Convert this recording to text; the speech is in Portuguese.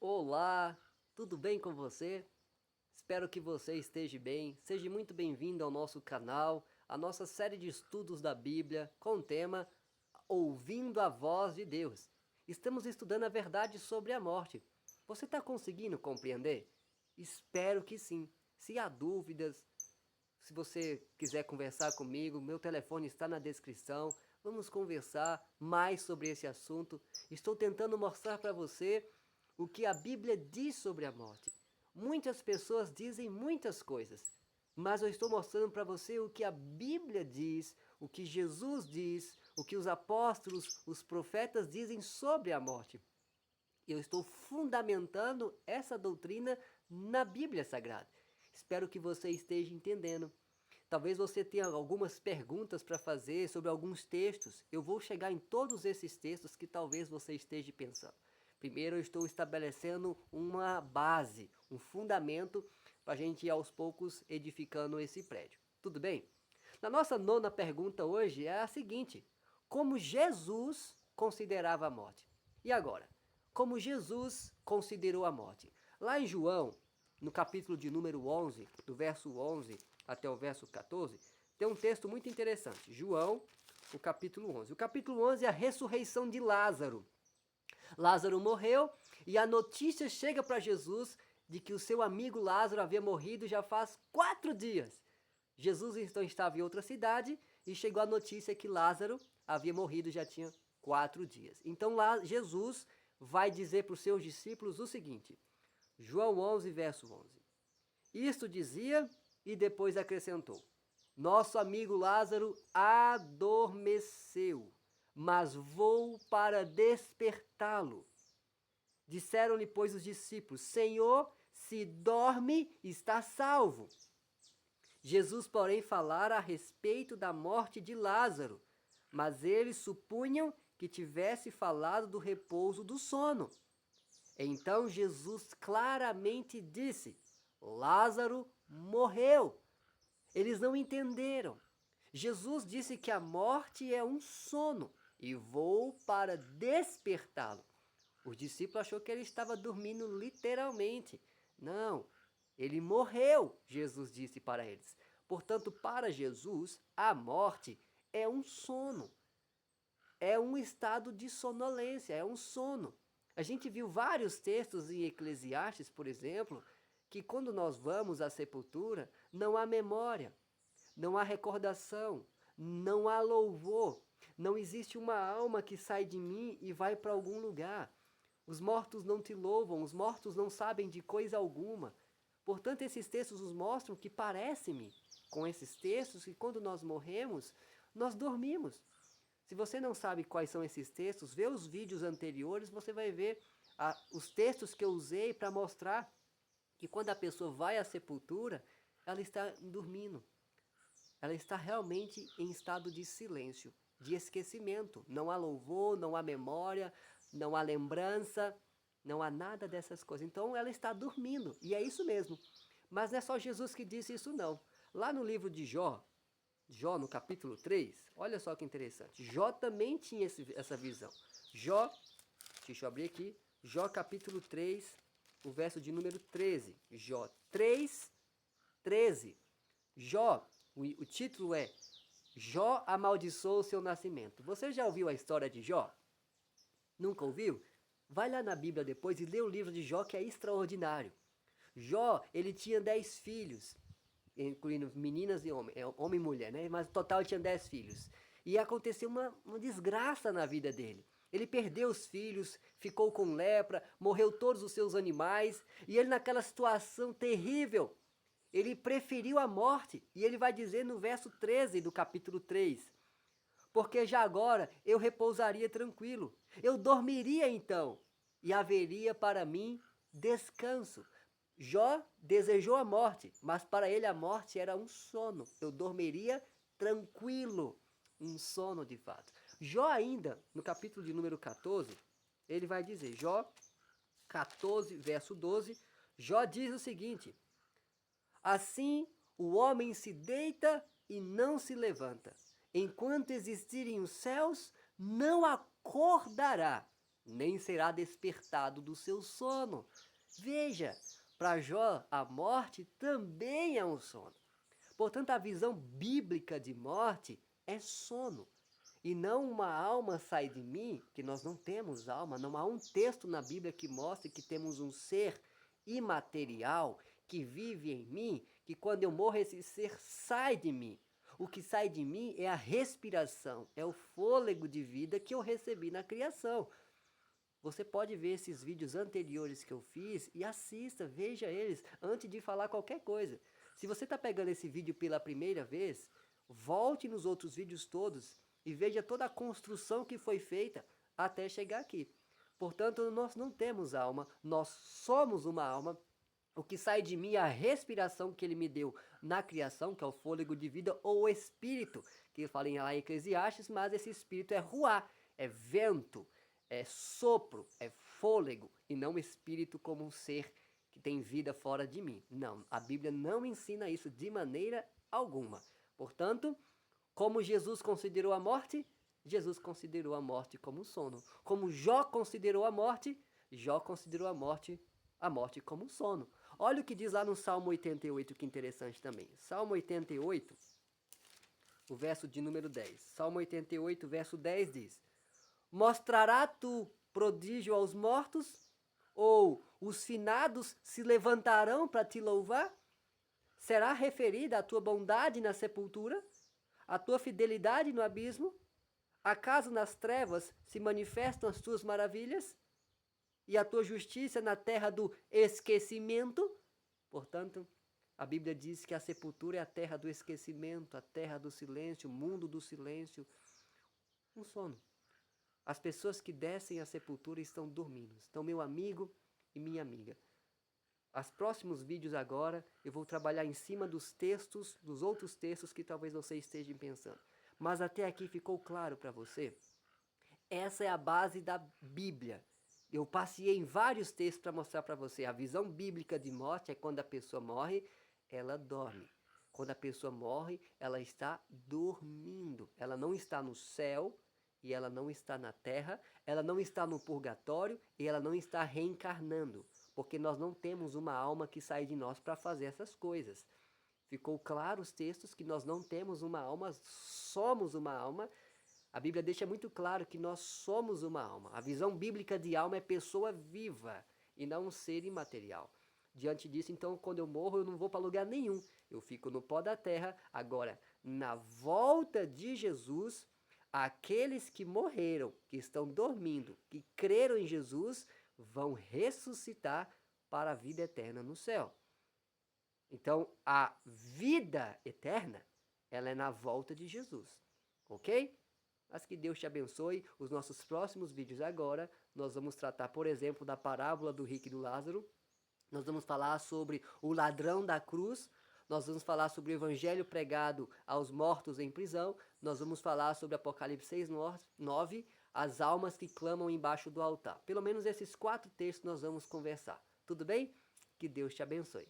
Olá, tudo bem com você? Espero que você esteja bem. Seja muito bem-vindo ao nosso canal, a nossa série de estudos da Bíblia com o tema Ouvindo a Voz de Deus. Estamos estudando a verdade sobre a morte. Você está conseguindo compreender? Espero que sim. Se há dúvidas, se você quiser conversar comigo, meu telefone está na descrição. Vamos conversar mais sobre esse assunto. Estou tentando mostrar para você o que a Bíblia diz sobre a morte. Muitas pessoas dizem muitas coisas, mas eu estou mostrando para você o que a Bíblia diz, o que Jesus diz, o que os apóstolos, os profetas dizem sobre a morte. Eu estou fundamentando essa doutrina na Bíblia Sagrada. Espero que você esteja entendendo. Talvez você tenha algumas perguntas para fazer sobre alguns textos. Eu vou chegar em todos esses textos que talvez você esteja pensando. Primeiro eu estou estabelecendo uma base, um fundamento para a gente ir aos poucos edificando esse prédio. Tudo bem? Na nossa nona pergunta hoje é a seguinte: como Jesus considerava a morte? E agora? Como Jesus considerou a morte? Lá em João, no capítulo de número 11, do verso 11 até o verso 14, tem um texto muito interessante. João, o capítulo 11. O capítulo 11 é a ressurreição de Lázaro. Lázaro morreu e a notícia chega para Jesus de que o seu amigo Lázaro havia morrido já faz 4 dias. Jesus então estava em outra cidade e chegou a notícia que Lázaro havia morrido já tinha 4 dias. Então lá Jesus vai dizer para os seus discípulos o seguinte, João 11, verso 11. Isto dizia e depois acrescentou, nosso amigo Lázaro adormeceu, mas vou para despertá-lo. Disseram-lhe, pois, os discípulos, Senhor, se dorme, está salvo. Jesus, porém, falara a respeito da morte de Lázaro, mas eles supunham que tivesse falado do repouso do sono. Então Jesus claramente disse, Lázaro morreu. Eles não entenderam. Jesus disse que a morte é um sono e vou para despertá-lo. Os discípulos achou que ele estava dormindo literalmente. Não, ele morreu, Jesus disse para eles. Portanto, para Jesus, a morte é um sono. É um estado de sonolência, é um sono. A gente viu vários textos em Eclesiastes, por exemplo, que quando nós vamos à sepultura, não há memória, não há recordação, não há louvor, não existe uma alma que sai de mim e vai para algum lugar. Os mortos não te louvam, os mortos não sabem de coisa alguma. Portanto, esses textos nos mostram que parece-me, com esses textos, que quando nós morremos, nós dormimos. Se você não sabe quais são esses textos, vê os vídeos anteriores, você vai ver os textos que eu usei para mostrar que quando a pessoa vai à sepultura, ela está dormindo. Ela está realmente em estado de silêncio, de esquecimento. Não há louvor, não há memória, não há lembrança, não há nada dessas coisas. Então ela está dormindo, e é isso mesmo. Mas não é só Jesus que disse isso não. Lá no livro de Jó, no capítulo 3, olha só que interessante. Jó também tinha essa visão. Jó, deixa eu abrir aqui, Jó capítulo 3, o verso de número 13. Jó 3, 13. Jó, o título é Jó amaldiçoou o seu nascimento. Você já ouviu a história de Jó? Nunca ouviu? Vai lá na Bíblia depois e lê o livro de Jó, que é extraordinário. Jó, ele tinha 10 filhos, incluindo meninas e homem e mulher, né? Mas no total ele tinha 10 filhos. E aconteceu uma desgraça na vida dele. Ele perdeu os filhos, ficou com lepra, morreu todos os seus animais, e ele naquela situação terrível, ele preferiu a morte, e ele vai dizer no verso 13 do capítulo 3, porque já agora eu repousaria tranquilo, eu dormiria então, e haveria para mim descanso. Jó desejou a morte, mas para ele a morte era um sono, eu dormiria tranquilo, um sono de fato. Jó ainda, no capítulo de número 14, ele vai dizer, Jó 14, verso 12, Jó diz o seguinte, assim o homem se deita e não se levanta. Enquanto existirem os céus, não acordará. nem será despertado do seu sono. Veja, para Jó, a morte também é um sono. Portanto, a visão bíblica de morte é sono. E não uma alma sai de mim, que nós não temos alma, não há um texto na Bíblia que mostre que temos um ser imaterial que vive em mim, que quando eu morro esse ser sai de mim. O que sai de mim é a respiração, é o fôlego de vida que eu recebi na criação. Você pode ver esses vídeos anteriores que eu fiz e assista, veja eles antes de falar qualquer coisa. Se você está pegando esse vídeo pela primeira vez, volte nos outros vídeos todos e veja toda a construção que foi feita até chegar aqui. Portanto, nós não temos alma, nós somos uma alma. O que sai de mim é a respiração que ele me deu na criação, que é o fôlego de vida, ou o espírito, que fala lá em Eclesiastes, mas esse espírito é ruá, é vento, é sopro, é fôlego, e não espírito como um ser que tem vida fora de mim. Não, a Bíblia não ensina isso de maneira alguma. Portanto, como Jesus considerou a morte, Jesus considerou a morte como um sono. Como Jó considerou a morte, Jó considerou a morte como um sono. Olha o que diz lá no Salmo 88, que interessante também. Salmo 88, o verso de número 10. Salmo 88, verso 10 diz: Mostrará tu prodígio aos mortos? Ou os finados se levantarão para te louvar? Será referida a tua bondade na sepultura? A tua fidelidade no abismo? Acaso nas trevas se manifestam as tuas maravilhas? E a tua justiça na terra do esquecimento? Portanto, a Bíblia diz que a sepultura é a terra do esquecimento, a terra do silêncio, o mundo do silêncio. Um sono. As pessoas que descem à sepultura estão dormindo. Estão meu amigo e minha amiga. Os próximos vídeos agora eu vou trabalhar em cima dos textos, dos outros textos que talvez você esteja pensando. Mas até aqui ficou claro para você? Essa é a base da Bíblia. Eu passeei em vários textos para mostrar para você. A visão bíblica de morte é quando a pessoa morre, ela dorme. Quando a pessoa morre, ela está dormindo. Ela não está no céu e ela não está na terra, ela não está no purgatório e ela não está reencarnando. Porque nós não temos uma alma que sai de nós para fazer essas coisas. Ficou claro os textos que nós não temos uma alma, somos uma alma. A Bíblia deixa muito claro que nós somos uma alma. A visão bíblica de alma é pessoa viva e não um ser imaterial. Diante disso, então, quando eu morro, eu não vou para lugar nenhum. Eu fico no pó da terra. Agora, na volta de Jesus, aqueles que morreram, que estão dormindo, que creram em Jesus, vão ressuscitar para a vida eterna no céu. Então, a vida eterna, ela é na volta de Jesus. Ok? Mas que Deus te abençoe. Os nossos próximos vídeos agora, nós vamos tratar, por exemplo, da parábola do rico e do Lázaro. Nós vamos falar sobre o ladrão da cruz. Nós vamos falar sobre o evangelho pregado aos mortos em prisão. Nós vamos falar sobre Apocalipse 6:9, as almas que clamam embaixo do altar. Pelo menos esses 4 textos nós vamos conversar. Tudo bem? Que Deus te abençoe.